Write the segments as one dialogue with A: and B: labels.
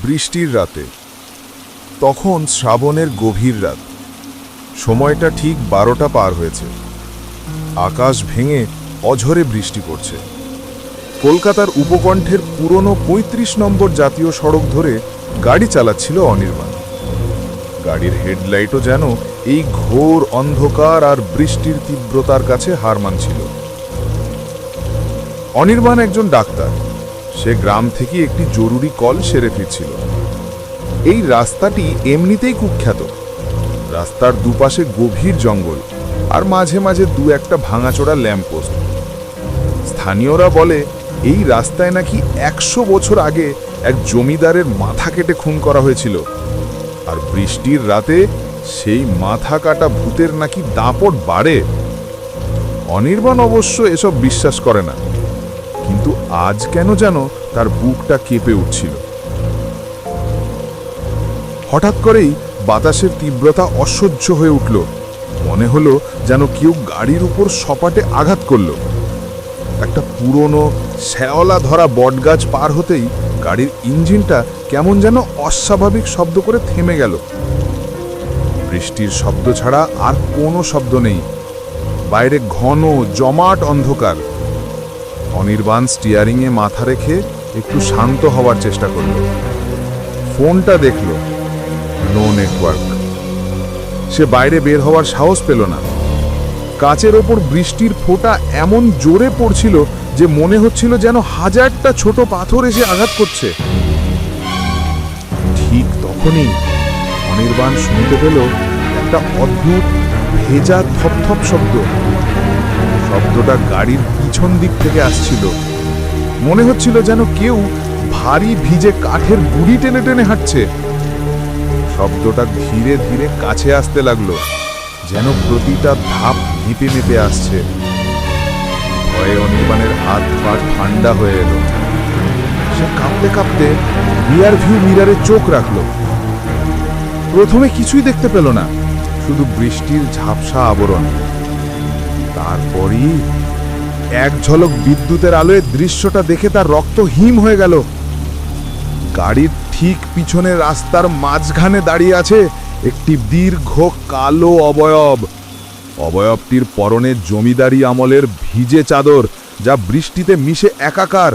A: বৃষ্টির রাতে। তখন শ্রাবণের গভীর রাত। সময়টা ঠিক 12টা পার হয়েছে। আকাশ ভেঙে অঝরে বৃষ্টি পড়ছে। কলকাতার উপকণ্ঠের পুরনো ৩৫ নম্বর জাতীয় সড়ক ধরে গাড়ি চালাচ্ছিল অনির্বাণ। গাড়ির হেডলাইটও যেন এই ঘোর অন্ধকার আর বৃষ্টির তীব্রতার কাছে হার মানছিল। অনির্বাণ একজন ডাক্তার। সে গ্রাম থেকে একটি জরুরি কল সেরে ফিরছিল। এই রাস্তাটি এমনিতেই কুখ্যাত। রাস্তার দুপাশে গভীর জঙ্গল আর মাঝে মাঝে দু একটা ভাঙাচোরা ল্যাম্পপোস্ট। স্থানীয়রা বলে এই রাস্তায় নাকি ১০০ বছর আগে এক জমিদারের মাথা কেটে খুন করা হয়েছিল। আর বৃষ্টির রাতে সেই মাথা কাটা ভূতের নাকি দাপট বাড়ে। অনির্বাণ অবশ্য এসব বিশ্বাস করে না, কিন্তু আজ কেন যেন তার বুকটা কেঁপে উঠছিল। হঠাৎ করেই বাতাসের তীব্রতা অসহ্য হয়ে উঠল। মনে হলো যেন কেউ গাড়ির উপর সপাটে আঘাত করল। একটা পুরনো শ্যাওলা ধরা বটগাছ পার হতেই গাড়ির ইঞ্জিনটা কেমন যেন অস্বাভাবিক শব্দ করে থেমে গেল। বৃষ্টির শব্দ ছাড়া আর কোনো শব্দ নেই। বাইরে ঘন জমাট অন্ধকার। অনির্বাণ স্টিয়ারিংয়ে মাথা রেখে একটু শান্ত হওয়ার চেষ্টা করল। ফোনটা দেখল, নো নেটওয়ার্ক। সে বাইরে বের হওয়ার সাহস পেল না। কাচের ওপর বৃষ্টির ফোঁটা এমন জোরে পড়ছিল যে মনে হচ্ছিল যেন হাজারটা ছোট পাথর এসে আঘাত করছে। ঠিক তখনই অনির্বাণ শুনতে পেল একটা অদ্ভুত ভেজা থপথপ শব্দ। শব্দটা গাড়ির পিছন দিক থেকে আসছিল। মনে হচ্ছিল যেন কেউ ভারী ভিজে কাঠের গুড়ি টেনে টেনে হাঁটছে। শব্দটা ধীরে ধীরে কাছে আসতে লাগলো, যেন প্রতিটা ধাপ মেপে মেপে আসছে। ভয়ে অনির্বাণের হাত পা ঠান্ডা হয়ে এলো। সে কাঁপতে কাঁপতে রিয়ার ভিউ মিরারে চোখ রাখলো। প্রথমে কিছুই দেখতে পেল না, শুধু বৃষ্টির ঝাপসা আবরণ। তারপরই এক ঝলক বিদ্যুতের আলোয় দৃশ্যটা দেখে তার রক্ত হিম হয়ে গেল। গাড়ির ঠিক পিছনে রাস্তার মাঝখানে দাঁড়িয়ে আছে একটি দীর্ঘ কালো অবয়ব। অবয়বটির পরনে জমিদারি আমলের ভিজে চাদর, যা বৃষ্টিতে মিশে একাকার।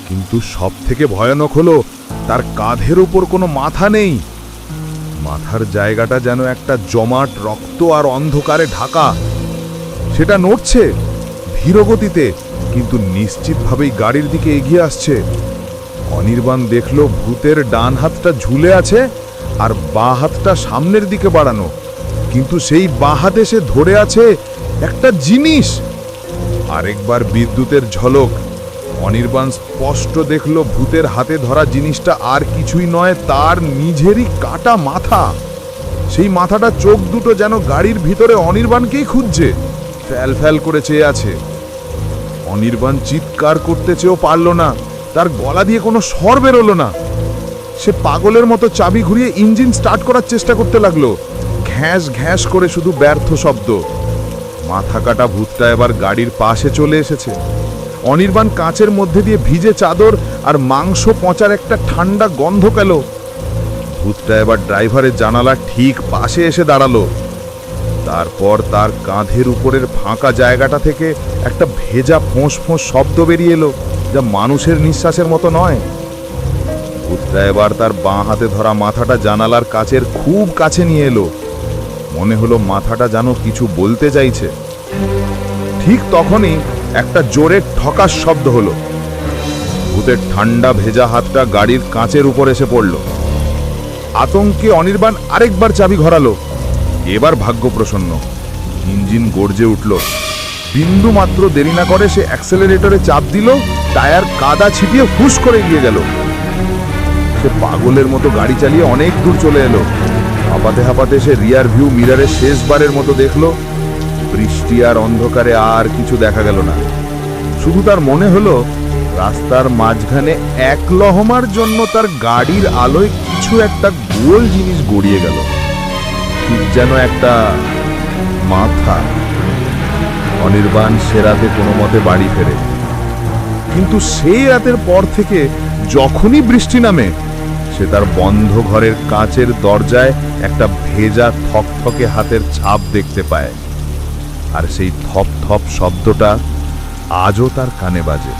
A: কিন্তু সব থেকে ভয়ানক হলো তার কাঁধের উপর কোনো মাথা নেই। মাথার জায়গাটা যেন একটা জমাট রক্ত আর অন্ধকারে ঢাকা। সেটা নড়ছে ধীরগতিতে, কিন্তু নিশ্চিতভাবেই গাড়ির দিকে এগিয়ে আসছে। অনির্বাণ দেখল ভূতের ডান হাতটা ঝুলে আছে আর বাঁ হাতটা সামনের দিকে বাড়ানো, কিন্তু সেই বাঁ হাতে সে ধরে আছে একটা জিনিস। আরেকবার বিদ্যুতের ঝলক। অনির্বাণ স্পষ্ট দেখল ভূতের হাতে ধরা জিনিসটা আর কিছুই নয়, তার নিজেরই কাটা মাথা। সেই মাথাটা চোখ দুটো যেন গাড়ির ভিতরে অনির্বাণকেই খুঁজছে, ফ্যাল ফ্যাল করে চেয়ে আছে। অনির্বাণ চিৎকার করতে চেয়েও পারল না, তার গলা দিয়ে কোনো স্বর বেরোলো না। সে পাগলের মতো চাবি ঘুরিয়ে ইঞ্জিন স্টার্ট করার চেষ্টা করতে লাগলো। ঘ্যাঁস ঘ্যাঁস করে শুধু ব্যর্থ শব্দ। মাথা কাটা ভূতটা এবার গাড়ির পাশে চলে এসেছে। অনির্বাণ কাঁচের মধ্যে দিয়ে ভিজে চাদর আর মাংস পচার একটা ঠান্ডা গন্ধ পেল। ভূতটা এবার ড্রাইভারের জানালার ঠিক পাশে এসে দাঁড়ালো। তারপর তার কাঁধের উপরের ফাঁকা জায়গাটা থেকে একটা ভেজা ফোঁস ফোঁস শব্দ বেরিয়ে এলো, যা মানুষের নিঃশ্বাসের মতো নয়। ভূতটা এবার তার বাঁ হাতে ধরা মাথাটা জানালার কাচের খুব কাছে নিয়ে এলো। মনে হলো মাথাটা যেন কিছু বলতে চাইছে। ঠিক তখনই একটা জোরে ঠকাস শব্দ হলো। ভূতের ঠান্ডা ভেজা হাতটা গাড়ির কাঁচের উপর এসে পড়ল। আতঙ্কে অনির্বাণ আরেকবার চাবি ঘোরালো। এবার ভাগ্য প্রসন্ন, ইঞ্জিন গর্জে উঠল। বিন্দু মাত্র দেরি না করে সে অ্যাক্সেলারেটরে চাপ দিল। টায়ার কাদা ছিটিয়ে ফুস করে এগিয়ে গেল। সে পাগলের মতো গাড়ি চালিয়ে অনেক দূর চলে এলো। হাঁপাতে হাঁপাতে সে রিয়ার ভিউ মিরারে শেষবারের মতো দেখল। বৃষ্টি আর অন্ধকারে আর কিছু দেখা গেল না। শুধু তার মনে হলো রাস্তার মাঝখানে এক লহমার জন্য তার গাড়ির আলোয় কিছু একটা গোল জিনিস গড়িয়ে গেল, ঠিক যেন একটা মাথা। অনির্বাণ সে রাতে কোনো মতে বাড়ি ফেরে, কিন্তু সেই রাতের পর থেকে যখনই বৃষ্টি নামে সে সে তার বন্ধ ঘরের কাচের দরজায় একটা ভেজা থকথকে হাতের ছাপ দেখতে পায়, আর সেই থপ থপ শব্দটা আজও তার কানে বাজে।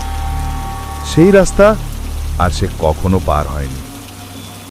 A: সেই রাস্তা আর সে কখনো পার হয়নি।